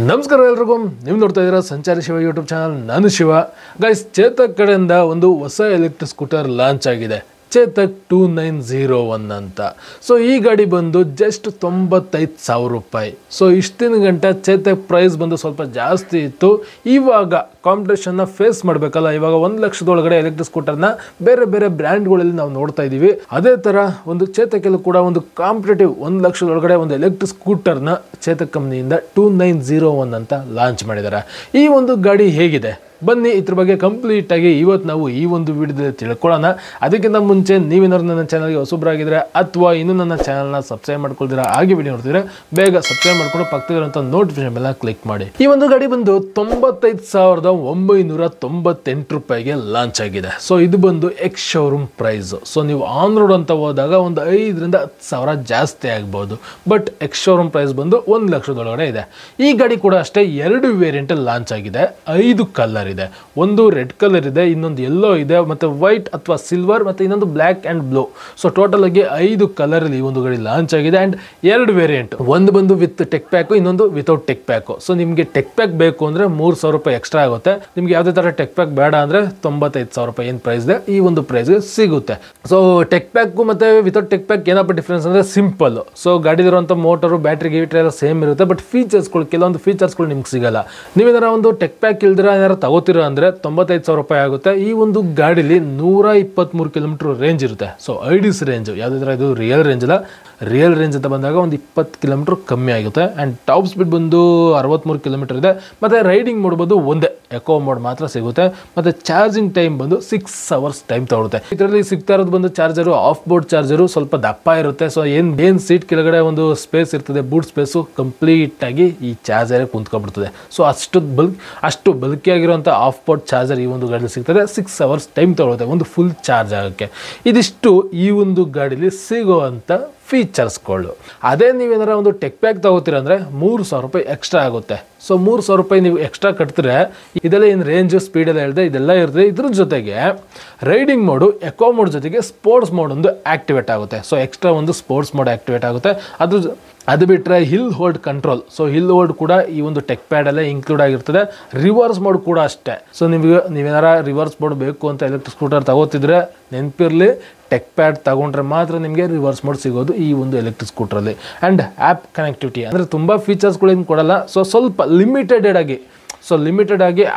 ನಮಸ್ಕಾರ ಎಲ್ಲರಿಗೂ ನೀವು ನೋಡ್ತಾ ಇದ್ದೀರಾ ಸಂಚಾರಿ ಶಿವ ಯೂಟ್ಯೂಬ್ ಚಾನಲ್. ನಾನು ಶಿವ. ಗೈಸ್, ಚೇತಕ್ ಕಡೆಯಿಂದ ಒಂದು ಹೊಸ ಎಲೆಕ್ಟ್ರಿಕ್ ಸ್ಕೂಟರ್ ಲಾಂಚ್ ಆಗಿದೆ, ಚೇತಕ್ 2901 ಅಂತ. ಸೊ ಈ ಗಾಡಿ ಬಂದು ಜಸ್ಟ್ 95,000 ರೂಪಾಯಿ. ಸೊ ಇಷ್ಟಿನ ಗಂಟೆ ಚೇತಕ್ ಪ್ರೈಸ್ ಬಂದು ಸ್ವಲ್ಪ ಜಾಸ್ತಿ ಇತ್ತು. ಇವಾಗ ಕಾಂಪಿಟೇಷನ್ನ ಫೇಸ್ ಮಾಡಬೇಕಲ್ಲ, ಇವಾಗ 1 ಲಕ್ಷದೊಳಗಡೆ ಎಲೆಕ್ಟ್ರಿಕ್ ಸ್ಕೂಟರ್ನ ಬೇರೆ ಬೇರೆ ಬ್ರ್ಯಾಂಡ್ಗಳಲ್ಲಿ ನಾವು ನೋಡ್ತಾ ಇದ್ದೀವಿ. ಅದೇ ಥರ ಒಂದು ಚೇತಕಲ್ಲೂ ಕೂಡ ಒಂದು ಕಾಂಪಿಟೇಟಿವ್ 1 ಲಕ್ಷದೊಳಗಡೆ ಒಂದು ಎಲೆಕ್ಟ್ರಿಕ್ ಸ್ಕೂಟರ್ನ ಚೇತಕ್ ಕಂಪ್ನಿಯಿಂದ 2901 ಅಂತ ಲಾಂಚ್ ಮಾಡಿದ್ದಾರೆ. ಈ ಒಂದು ಗಾಡಿ ಹೇಗಿದೆ ಬನ್ನಿ ಇದ್ರ ಬಗ್ಗೆ ಕಂಪ್ಲೀಟಾಗಿ ಇವತ್ತು ನಾವು ಈ ಒಂದು ವಿಡಿಯೋದಲ್ಲಿ ತಿಳ್ಕೊಳ್ಳೋಣ. ಅದಕ್ಕಿಂತ ಮುಂಚೆ ನೀವೇನಾದ್ರು ನನ್ನ ಚಾನಲ್ಗೆ ಹೊಸಬ್ರಾಗಿದ್ರೆ ಅಥವಾ ಇನ್ನೂ ನನ್ನ ಚಾನಲ್ನ ಸಬ್ಸ್ಕ್ರೈಬ್ ಮಾಡ್ಕೊಳ್ತೀರಾ, ಹಾಗೆ ವಿಡಿಯೋ ನೋಡ್ತಿದ್ರೆ ಬೇಗ ಸಬ್ಸ್ಕ್ರೈಬ್ ಮಾಡ್ಕೊಂಡು ಪಕ್ಕದಲ್ಲಿರುವಂಥ ನೋಟಿಫಿಕೇಶನ್ ಬೆಲ್ಲ ಕ್ಲಿಕ್ ಮಾಡಿ. ಈ ಒಂದು ಗಾಡಿ ಬಂದು 95,998 ರೂಪಾಯಿಗೆ ಲಾಂಚ್ ಆಗಿದೆ. ಸೊ ಇದು ಬಂದು ಎಕ್ಸ್ ಶೋರೂಮ್ ಪ್ರೈಸ್. ಸೊ ನೀವು ಆನ್ ರೋಡ್ ಅಂತ ಹೋದಾಗ ಒಂದು 5,000 to 10,000 ಜಾಸ್ತಿ ಆಗ್ಬೋದು. ಬಟ್ ಎಕ್ಸ್ ಶೋರೂಮ್ ಪ್ರೈಸ್ ಬಂದು 1 ಲಕ್ಷದೊಳಗಡೆ ಇದೆ. ಈ ಗಾಡಿ ಕೂಡ ಅಷ್ಟೇ 2 ವೇರಿಯಂಟ್ ಲಾಂಚ್ ಆಗಿದೆ, 5 ಕಲರ್ ಇದೆ. ಒಂದು ರೆಡ್ ಕಲರ್ ಇದೆ, ಇನ್ನೊಂದು ಯೆಲ್ಲೋ ಇದೆ, ಮತ್ತೆ ವೈಟ್ ಅಥವಾ ಸಿಲ್ವರ್, ಮತ್ತೆ ಇನ್ನೊಂದು black and blue. So total ಆಗಿ 5 ಕಲರ್ ಅಲ್ಲಿ ಈ ಒಂದು ಗಾಡಿ ಲಾಂಚ್ ಆಗಿದೆ. ಅಂಡ್ 2 ವೇರಿಯಂಟ್, ಒಂದು ಬಂದು ವಿತ್ ಟೆಕ್ ಪ್ಯಾಕ್, ಇನ್ನೊಂದು ವಿತೌಟ್ ಟೆಕ್ ಪ್ಯಾಕ್. ಸೊ ನಿಮಗೆ ಟೆಕ್ ಪ್ಯಾಕ್ ಬೇಕು ಅಂದ್ರೆ 3,000 ರೂಪಾಯಿ ಎಕ್ಸ್ಟ್ರಾ ಆಗುತ್ತೆ. ನಿಮ್ಗೆ ಯಾವುದೇ ತರ ಟೆಕ್ ಪ್ಯಾಕ್ ಬೇಡ ಅಂದ್ರೆ 95,000 ರೂಪಾಯಿ ಏನು ಪ್ರೈಸ್ ಇದೆ ಈ ಒಂದು ಪ್ರೈಸ್ಗೆ ಸಿಗುತ್ತೆ. ಸೊ ಟೆಕ್ ಪ್ಯಾಕ್ ಮತ್ತೆ ವಿತೌಟ್ ಟೆಕ್ ಪ್ಯಾಕ್ ಏನಪ್ಪ ಡಿಫ್ರೆನ್ಸ್ ಅಂದ್ರೆ ಸಿಂಪಲ್. ಸೊ ಗಾಡಿಲಿರುವಂಥ ಮೋಟರು, ಬ್ಯಾಟ್ರಿ ಎಲ್ಲ ಸೇಮ್ ಇರುತ್ತೆ. ಬಟ್ ಫೀಚರ್ಸ್ಗಳು, ಕೆಲವೊಂದು ಫೀಚರ್ಸ್ಗಳು ನಿಮ್ಗೆ ಸಿಗಲ್ಲ. ನೀವೇನಾರ ಒಂದು ಟೆಕ್ ಪ್ಯಾಕ್ ಇಲ್ದಿರ ಏನಾರು ತಗೋತೀರಾ ಅಂದ್ರೆ 95,000 ರೂಪಾಯಿ ಆಗುತ್ತೆ. ಈ ಒಂದು ಗಾಡಿಲಿ 123 ಕಿಲೋಮೀಟರ್ ರೇಂಜ್ ಇರುತ್ತೆ. ಸೊ ಐಡಿಸ್ ರೇಂಜ್ ಯಾವುದಾದ್ರೆ ಇದು ರಿಯಲ್ ರೇಂಜ್ ಅಲ್ಲ. ರಿಯಲ್ ರೇಂಜ್ ಅಂತ ಬಂದಾಗ ಒಂದು 20 ಕಿಲೋಮೀಟರ್ ಕಮ್ಮಿ ಆಗುತ್ತೆ. ಆ್ಯಂಡ್ ಟಾಪ್ ಸ್ಪೀಡ್ ಬಂದು 63 ಕಿಲೋಮೀಟರ್ ಇದೆ. ಮತ್ತು ರೈಡಿಂಗ್ ಮೋಡ್ ಬಂದು ಒಂದೇ ಎಕೋ ಮೋಡ್ ಮಾತ್ರ ಸಿಗುತ್ತೆ. ಮತ್ತು ಚಾರ್ಜಿಂಗ್ ಟೈಮ್ ಬಂದು 6 ಅವರ್ಸ್ ಟೈಮ್ ತಗೊಳುತ್ತೆ. ಇದರಲ್ಲಿ ಸಿಗ್ತಾ ಇರೋದು ಬಂದು ಚಾರ್ಜರು, ಆಫ್ ಬೋರ್ಡ್ ಚಾರ್ಜರು ಸ್ವಲ್ಪ ದಪ್ಪ ಇರುತ್ತೆ. ಸೊ ಏನು ಸೀಟ್ ಕೆಳಗಡೆ ಒಂದು ಸ್ಪೇಸ್ ಇರ್ತದೆ, ಬೂಟ್ ಸ್ಪೇಸು ಕಂಪ್ಲೀಟ್ ಆಗಿ ಈ ಚಾರ್ಜರೇ ಕುಂತ್ಕೊಬಿಡ್ತದೆ. ಸೊ ಅಷ್ಟು ಬಲ್ಕಿಯಾಗಿರುವಂಥ ಆಫ್ ಬೋರ್ಡ್ ಚಾರ್ಜರ್ ಈ ಒಂದು ಗಾಡಿಲಿ ಸಿಗ್ತದೆ. 6 ಅವರ್ಸ್ ಟೈಮ್ ತಗೊಳುತ್ತೆ ಒಂದು ಫುಲ್ ಚಾರ್ಜ್ ಆಗೋಕ್ಕೆ. ಇದಿಷ್ಟು ಈ ಒಂದು ಗಾಡೀಲಿ ಸಿಗುವಂಥ ಫೀಚರ್ಸ್ಗಳು. ಅದೇ ನೀವೇನಾರ ಒಂದು ಟೆಕ್ ಪ್ಯಾಕ್ ತಗೋತೀರ ಅಂದರೆ 3,000 ರೂಪಾಯಿ ಎಕ್ಸ್ಟ್ರಾ ಆಗುತ್ತೆ. ಸೊ 3,000 ರೂಪಾಯಿ ನೀವು ಎಕ್ಸ್ಟ್ರಾ ಕಟ್ತಿದ್ರೆ ಇದೆಲ್ಲ ಏನು ರೇಂಜು, ಸ್ಪೀಡ್ ಎಲ್ಲ ಹೇಳಿದೆ, ಇದೆಲ್ಲ ಇರ್ತದೆ. ಇದ್ರ ಜೊತೆಗೆ ರೈಡಿಂಗ್ ಮೋಡು, ಎಕೋ ಮೋಡ್ ಜೊತೆಗೆ ಸ್ಪೋರ್ಟ್ಸ್ ಮೋಡ್ ಒಂದು ಆಕ್ಟಿವೇಟ್ ಆಗುತ್ತೆ. ಸೊ ಎಕ್ಸ್ಟ್ರಾ ಒಂದು ಸ್ಪೋರ್ಟ್ಸ್ ಮೋಡ್ ಆಕ್ಟಿವೇಟ್ ಆಗುತ್ತೆ. ಅದು ಬಿಟ್ಟರೆ hill hold control. So hill hold ಕೂಡ ಈ ಒಂದು ಟೆಕ್ ಪ್ಯಾಡಲ್ಲೇ ಇನ್ಕ್ಲೂಡ್ ಆಗಿರ್ತದೆ. ರಿವರ್ಸ್ ಮೋಡ್ ಕೂಡ ಅಷ್ಟೇ. ಸೊ ನೀವೇನಾರ ರಿವರ್ಸ್ ಮೋಡ್ ಬೇಕು ಅಂತ ಎಲೆಕ್ಟ್ರಿಕ್ ಸ್ಕೂಟರ್ ತಗೋತಿದ್ರೆ ನೆನಪಿರಲಿ, ಟೆಕ್ ಪ್ಯಾಡ್ ತಗೊಂಡ್ರೆ ಮಾತ್ರ ನಿಮಗೆ ರಿವರ್ಸ್ ಮೋಡ್ ಸಿಗೋದು ಈ ಒಂದು ಎಲೆಕ್ಟ್ರಿಕ್ ಸ್ಕೂಟ್ರಲ್ಲಿ. ಆ್ಯಂಡ್ ಆ್ಯಪ್ ಕನೆಕ್ಟಿವಿಟಿ ಅಂದರೆ ತುಂಬ ಫೀಚರ್ಸ್ಗಳೇನು ಕೊಡಲ್ಲ. ಸೊ ಸ್ವಲ್ಪ ಲಿಮಿಟೆಡ್ ಆಗಿ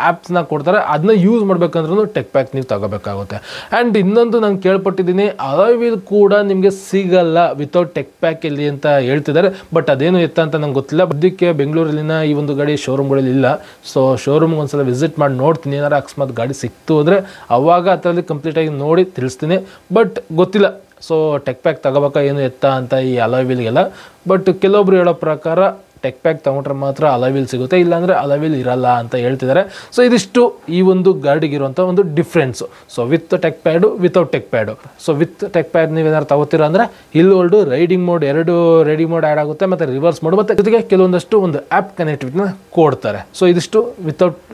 ಆ್ಯಪ್ಸ್ನ ಕೊಡ್ತಾರೆ. ಅದನ್ನ ಯೂಸ್ ಮಾಡ್ಬೇಕಂದ್ರೂ ಟೆಕ್ ಪ್ಯಾಕ್ ನೀವು ತಗೋಬೇಕಾಗುತ್ತೆ. ಆ್ಯಂಡ್ ಇನ್ನೊಂದು ನಾನು ಕೇಳ್ಪಟ್ಟಿದ್ದೀನಿ, ಅಲಾಯ್ ವೀಲ್ ಕೂಡ ನಿಮಗೆ ಸಿಗಲ್ಲ ವಿತೌಟ್ ಟೆಕ್ ಪ್ಯಾಕ್ ಇಲ್ಲಿ ಅಂತ ಹೇಳ್ತಿದ್ದಾರೆ. ಬಟ್ ಅದೇನು ಎತ್ತ ಅಂತ ನಂಗೆ ಗೊತ್ತಿಲ್ಲ. ಅದಕ್ಕೆ ಬೆಂಗಳೂರಲ್ಲಿನ ಈ ಒಂದು ಗಾಡಿ ಶೋರೂಮ್ಗಳಲ್ಲಿ ಇಲ್ಲ. ಸೊ ಶೋರೂಮ್ಗೆ ಒಂದ್ಸಲ ವಿಸಿಟ್ ಮಾಡಿ ನೋಡ್ತೀನಿ. ಏನಾರು ಅಕಸ್ಮಾತ್ ಗಾಡಿ ಸಿಕ್ತು ಅಂದರೆ ಅವಾಗ ಅದರಲ್ಲಿ ಕಂಪ್ಲೀಟಾಗಿ ನೋಡಿ ತಿಳಿಸ್ತೀನಿ. ಬಟ್ ಗೊತ್ತಿಲ್ಲ ಸೊ ಟೆಕ್ ಪ್ಯಾಕ್ ತಗೋಬೇಕಾ ಏನು ಎತ್ತ ಅಂತ ಈ ಅಲಾಯ್ ವೀಲ್ಗೆಲ್ಲ. ಬಟ್ ಕೆಲವೊಬ್ರು ಹೇಳೋ ಪ್ರಕಾರ ಟೆಕ್ ಪ್ಯಾಕ್ ತಗೊಂಡ್ರೆ ಮಾತ್ರ ಅಲಾಯ್ ವೀಲ್ ಸಿಗುತ್ತೆ, ಇಲ್ಲಾಂದರೆ ಅಲಾಯ್ ವೀಲ್ ಇರಲ್ಲ ಅಂತ ಹೇಳ್ತಿದ್ದಾರೆ. ಸೊ ಇದಿಷ್ಟು ಈ ಒಂದು ಗಾಡಿಗಿರುವಂಥ ಒಂದು difference. So with tech pad, without tech pad. So with tech pad ನೀವೇನಾದ್ರು ತಗೋತೀರಾ ಅಂದರೆ hill hold, riding mode 2 riding mode add ಆಗುತ್ತೆ, ಮತ್ತು ರಿವರ್ಸ್ ಮೋಡ್, ಮತ್ತು ಜೊತೆಗೆ ಕೆಲವೊಂದಷ್ಟು ಒಂದು ಆ್ಯಪ್ ಕನೆಕ್ಟಿವಿಟಿನ ಕೊಡ್ತಾರೆ. ಸೊ ಇದಿಷ್ಟು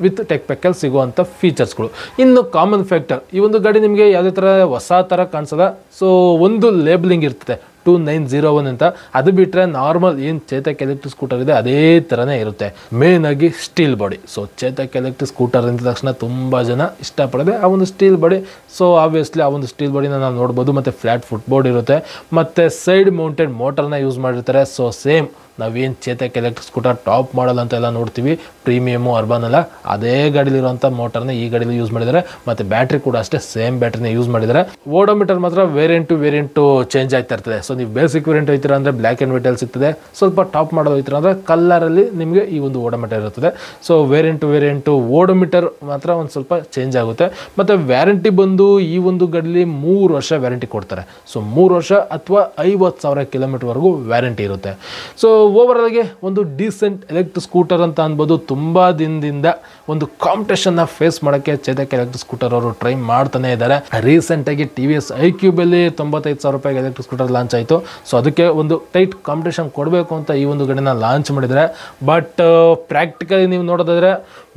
ವಿತ್ ಟೆಕ್ ಪ್ಯಾಕಲ್ಲಿ ಸಿಗುವಂಥ ಫೀಚರ್ಸ್ಗಳು. ಇನ್ನು ಕಾಮನ್ ಫ್ಯಾಕ್ಟರ್, ಈ ಒಂದು ಗಾಡಿ ನಿಮಗೆ ಯಾವುದೇ ಥರ ಹೊಸ ಥರ ಕಾಣಿಸಲ್ಲ. ಸೊ ಒಂದು ಲೇಬಲಿಂಗ್ ಇರ್ತದೆ 2901 ಅಂತ. ಅದು ಬಿಟ್ಟರೆ ನಾರ್ಮಲ್ ಏನು ಚೇತಕ್ ಎಲೆಕ್ಟ್ರಿಕ್ ಸ್ಕೂಟರ್ ಇದೆ ಅದೇ ಥರನೇ ಇರುತ್ತೆ. ಮೇನ್ ಆಗಿ steel body. So Chetak electric scooter ಅಂದ ತಕ್ಷಣ ತುಂಬ ಜನ ಇಷ್ಟಪಡೋದೆ ಆ ಒಂದು ಸ್ಟೀಲ್ ಬಾಡಿ. ಸೊ ಆಬ್ವಿಯಸ್ಲಿ ಆ ಒಂದು ಸ್ಟೀಲ್ ಬಾಡಿನ ನಾವು ನೋಡ್ಬೋದು. ಮತ್ತು ಫ್ಲ್ಯಾಟ್ ಫುಟ್ಬೋರ್ಡ್ ಇರುತ್ತೆ, ಮತ್ತು ಸೈಡ್ ಮೌಂಟೆಡ್ ಮೋಟರ್ನ ಯೂಸ್ ಮಾಡಿರ್ತಾರೆ. ಸೊ ಸೇಮ್ ನಾವೇನು ಚೇತಕ್ ಎಲೆಕ್ಟ್ರಿಕ್ ಸ್ಕೂಟರ್ ಟಾಪ್ ಮಾಡಲ್ ಅಂತ ಎಲ್ಲ ನೋಡ್ತೀವಿ, ಪ್ರೀಮಿಯಮು, ಅರ್ಬನ್ ಎಲ್ಲ, ಅದೇ ಗಾಡಿಲಿರುವಂಥ ಮೋಟರ್ನ ಈ ಗಾಡಿಲಿ ಯೂಸ್ ಮಾಡಿದ್ದಾರೆ. ಮತ್ತು ಬ್ಯಾಟ್ರಿ ಕೂಡ ಅಷ್ಟೇ ಸೇಮ್ ಬ್ಯಾಟ್ರಿನ ಯೂಸ್ ಮಾಡಿದ್ದಾರೆ. ಓಡೋಮೀಟರ್ ಮಾತ್ರ ವೇರಿಯಂಟು ಚೇಂಜ್ ಆಗ್ತಾ ಇರ್ತದೆ. ಸೊ ನೀವು ಬೇಸಿಕ್ ವೇರಿಯಂಟ್ ಹೋಗ್ತೀರಾ ಅಂದರೆ ಬ್ಲ್ಯಾಕ್ ಆ್ಯಂಡ್ ವೈಟಲ್ಲಿ ಸಿಗ್ತದೆ. ಸ್ವಲ್ಪ ಟಾಪ್ ಮಾಡೋದು ಹೋಗ್ತೀರಾ ಅಂದರೆ ಕಲರಲ್ಲಿ ನಿಮಗೆ ಈ ಒಂದು ಓಡೋಮೀಟರ್ ಇರ್ತದೆ. ಸೊ ವೇರಿಯಂಟು ಓಡೋಮೀಟರ್ ಮಾತ್ರ ಒಂದು ಸ್ವಲ್ಪ ಚೇಂಜ್ ಆಗುತ್ತೆ. ಮತ್ತು ವ್ಯಾರಂಟಿ ಬಂದು ಈ ಒಂದು ಗಾಡಿಲಿ 3 ವರ್ಷ ವ್ಯಾರಂಟಿ ಕೊಡ್ತಾರೆ. ಸೊ 3 ವರ್ಷ ಅಥವಾ 50,000 ಕಿಲೋಮೀಟರ್ವರೆಗೂ ವ್ಯಾರಂಟಿ ಇರುತ್ತೆ. ಸೊ ಓವರಾಲ್ ಆಗಿ ಒಂದು ಡೀಸೆಂಟ್ ಎಲೆಕ್ಟ್ರಿಕ್ ಸ್ಕೂಟರ್ ಅಂತ ಅನ್ಬೋದು. ತುಂಬ ದಿನದಿಂದ ಒಂದು ಕಾಂಪಿಟೇಷನ್ನ ಫೇಸ್ ಮಾಡೋಕ್ಕೆ ಚೇತಕ್ ಎಲೆಕ್ಟ್ರಿಕ್ ಸ್ಕೂಟರ್ ಅವರು ಟ್ರೈ ಮಾಡ್ತಾನೆ ಇದ್ದಾರೆ. ರೀಸೆಂಟಾಗಿ TVS iQube ಅಲ್ಲಿ 95,000 ರೂಪಾಯಿಗೆ ಎಲೆಕ್ಟ್ರಿಕ್ ಸ್ಕೂಟರ್ ಲಾಂಚ್ ಗೊತ್ತಾಯಿತು. ಸೊ ಅದಕ್ಕೆ ಒಂದು ಟೈಟ್ ಕಾಂಪಿಟೇಷನ್ ಕೊಡಬೇಕು ಅಂತ ಈ ಒಂದು ಗಾಡಿನ ಲಾಂಚ್ ಮಾಡಿದರೆ. ಬಟ್ ಪ್ರಾಕ್ಟಿಕಲಿ ನೀವು ನೋಡೋದಾದರೆ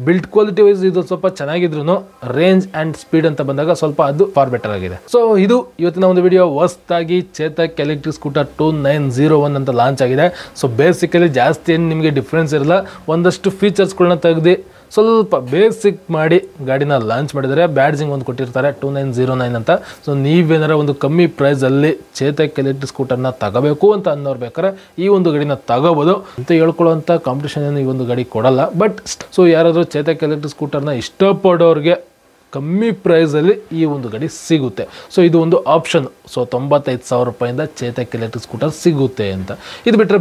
ಬಿಲ್ಡ್ ಕ್ವಾಲಿಟಿ ವೈಸ್ ಇದು ಸ್ವಲ್ಪ ಚೆನ್ನಾಗಿದ್ರು ರೇಂಜ್ ಆ್ಯಂಡ್ ಸ್ಪೀಡ್ ಅಂತ ಬಂದಾಗ ಸ್ವಲ್ಪ ಅದು ಫಾರ್ ಬೆಟರ್ ಆಗಿದೆ. ಸೊ ಇದು ಇವತ್ತಿನ ಒಂದು ವಿಡಿಯೋ. ಹೊಸದಾಗಿ ಚೇತಕ್ ಎಲೆಕ್ಟ್ರಿಕ್ ಸ್ಕೂಟರ್ 2901 ಅಂತ ಲಾಂಚ್ ಆಗಿದೆ. ಸೊ ಬೇಸಿಕಲಿ ಜಾಸ್ತಿ ಏನು ನಿಮಗೆ ಡಿಫ್ರೆನ್ಸ್ ಇರಲ್ಲ, ಒಂದಷ್ಟು ಫೀಚರ್ಸ್ಗಳನ್ನ ತೆಗೆದು ಸ್ವಲ್ಪ ಬೇಸಿಕ್ ಮಾಡಿ ಗಾಡಿನ ಲಾಂಚ್ ಮಾಡಿದರೆ. ಬ್ಯಾಡ್ಜಿಂಗ್ ಒಂದು ಕೊಟ್ಟಿರ್ತಾರೆ 2909 ಅಂತ. ಸೊ ನೀವೇನಾರ ಒಂದು ಕಮ್ಮಿ ಪ್ರೈಸಲ್ಲಿ ಚೇತಕ್ ಎಲೆಕ್ಟ್ರಿಕ್ ಸ್ಕೂಟರ್ನ ತಗೋಬೇಕು ಅಂತ ಅನ್ನೋರು ಬೇಕಾದ್ರೆ ಈ ಒಂದು ಗಾಡಿನ ತಗೋಬೋದು ಅಂತ ಹೇಳ್ಕೊಳ್ಳೋಂಥ ಕಾಂಪಿಟೇಷನ್ ಏನು ಈ ಒಂದು ಗಾಡಿ ಕೊಡಲ್ಲ. ಬಟ್ ಸೊ ಯಾರಾದರೂ ಚೇತಕ್ ಎಲೆಕ್ಟ್ರಿಕ್ ಸ್ಕೂಟರ್ನ ಇಷ್ಟಪಡೋರಿಗೆ ಕಮ್ಮಿ ಪ್ರೈಸಲ್ಲಿ ಈ ಒಂದು ಗಾಡಿ ಸಿಗುತ್ತೆ. ಸೊ ಇದು ಒಂದು ಆಪ್ಷನ್. ಸೊ 95,000 ರೂಪಾಯಿಂದ ಚೇತಕ್ ಎಲೆಕ್ಟ್ರಿಕ್ ಸ್ಕೂಟರ್ ಸಿಗುತ್ತೆ ಅಂತ. ಇದು ಬಿಟ್ಟರೆ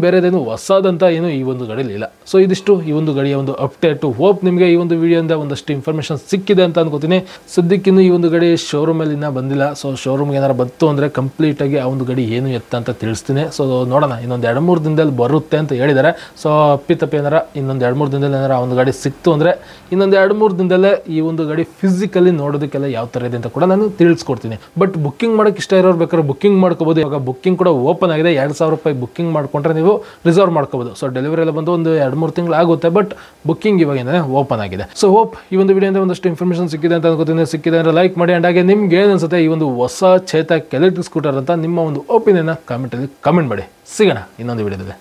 ಬೇರೆದೇನು ಹೊಸದಂತ ಏನು ಈ ಒಂದು ಗಾಡಿಯಲ್ಲಿ ಇಲ್ಲ. ಸೊ ಇದಿಷ್ಟು ಈ ಒಂದು ಗಾಡಿಯ ಒಂದು ಅಪ್ಡೇಟು. ಹೋಪ್ ನಿಮಗೆ ಈ ಒಂದು ವಿಡಿಯೋಯಿಂದ ಒಂದಷ್ಟು ಇನ್ಫಾರ್ಮೇಷನ್ ಸಿಕ್ಕಿದೆ ಅಂತ ಅನ್ಕೋತೀನಿ. ಸದ್ಯಕ್ಕಿನ್ನೂ ಈ ಒಂದು ಗಾಡಿ ಶೋರೂಮಲ್ಲಿ ಇನ್ನೂ ಬಂದಿಲ್ಲ. ಸೊ ಶೋರೂಮ್ಗೆ ಏನಾರು ಬಂತು ಅಂದರೆ ಕಂಪ್ಲೀಟಾಗಿ ಆ ಒಂದು ಗಾಡಿ ಏನು ಎತ್ತ ಅಂತ ತಿಳಿಸ್ತೀನಿ. ಸೊ ನೋಡೋಣ, ಇನ್ನೊಂದು 2-3 ದಿನದಲ್ಲಿ ಬರುತ್ತೆ ಅಂತ ಹೇಳಿದ್ದಾರೆ. ಸೊ ಅಪ್ಪಿತಪ್ಪಿ ಏನಾರ ಇನ್ನೊಂದು 2-3 ದಿನದಲ್ಲಿ ಏನಾರ ಆ ಒಂದು ಗಾಡಿ ಸಿಕ್ತು ಅಂದರೆ ಇನ್ನೊಂದು 2-3 ದಿನದಲ್ಲೇ ಈ ಒಂದು ಗಾಡಿ ಫಿಸಿಕಲಿ ನೋಡೋದಕ್ಕೆಲ್ಲ ಯಾವ ಥರ ಇದೆ ಅಂತ ಕೂಡ ನಾನು ತಿಳಿಸ್ಕೊಡ್ತೀನಿ. ಬಟ್ ಬುಕ್ಕಿಂಗ್ ಮಾಡೋಕ್ಕೆ ಇಷ್ಟ ಇರೋರು ಬೇಕಾದ್ರೆ ಬುಕ್ಕಿಂಗ್ ಮಾಡ್ಕೋಬೋದು. ಇವಾಗ ಬುಕ್ಕಿಂಗ್ ಕೂಡ ಓಪನ್ ಆಗಿದೆ. 2,000 ರೂಪಾಯಿ ಬುಕ್ಕಿಂಗ್ ಮಾಡ್ಕೊಂಡ್ರೆ ನೀವು ರಿಸರ್ವ್ ಮಾಡ್ಕೋಬೋದು. ಸೊ ಡೆಲಿವರಿ ಎಲ್ಲ ಬಂದು ಒಂದು 2-3 ತಿಂಗಳು ಆಗುತ್ತೆ. ಬಟ್ ಬುಕ್ಕಿಂಗ್ ಇವಾಗಿಂದನೇ ಓಪನ್ ಆಗಿದೆ. ಸೊ ಹೋಪ್ ಈ ಒಂದು ವಿಡಿಯೋದಿಂದ ಒಂದಷ್ಟು ಇನ್ಫಾರ್ಮೇಷನ್ ಸಿಕ್ಕಿದೆ ಅಂತ ಅನ್ಕೋತೀನಿ. ಸಿಕ್ಕಿದೆ ಅಂದರೆ ಲೈಕ್ ಮಾಡಿ. ಅಂಡ್ ಹಾಗೆ ನಿಮ್ಗೆ ಏನು ಅನ್ಸುತ್ತೆ ಈ ಒಂದು ಹೊಸ ಚೇತಕ್ ಎಲೆಕ್ಟ್ರಿಕ್ ಸ್ಕೂಟರ್ ಅಂತ ನಿಮ್ಮ ಒಂದು ಒಪಿನಿಯನ್ನ ಕಾಮೆಂಟಲ್ಲಿ ಕಮೆಂಟ್ ಮಾಡಿ. ಸಿಗೋಣ ಇನ್ನೊಂದು ವಿಡಿಯೋದಲ್ಲಿ.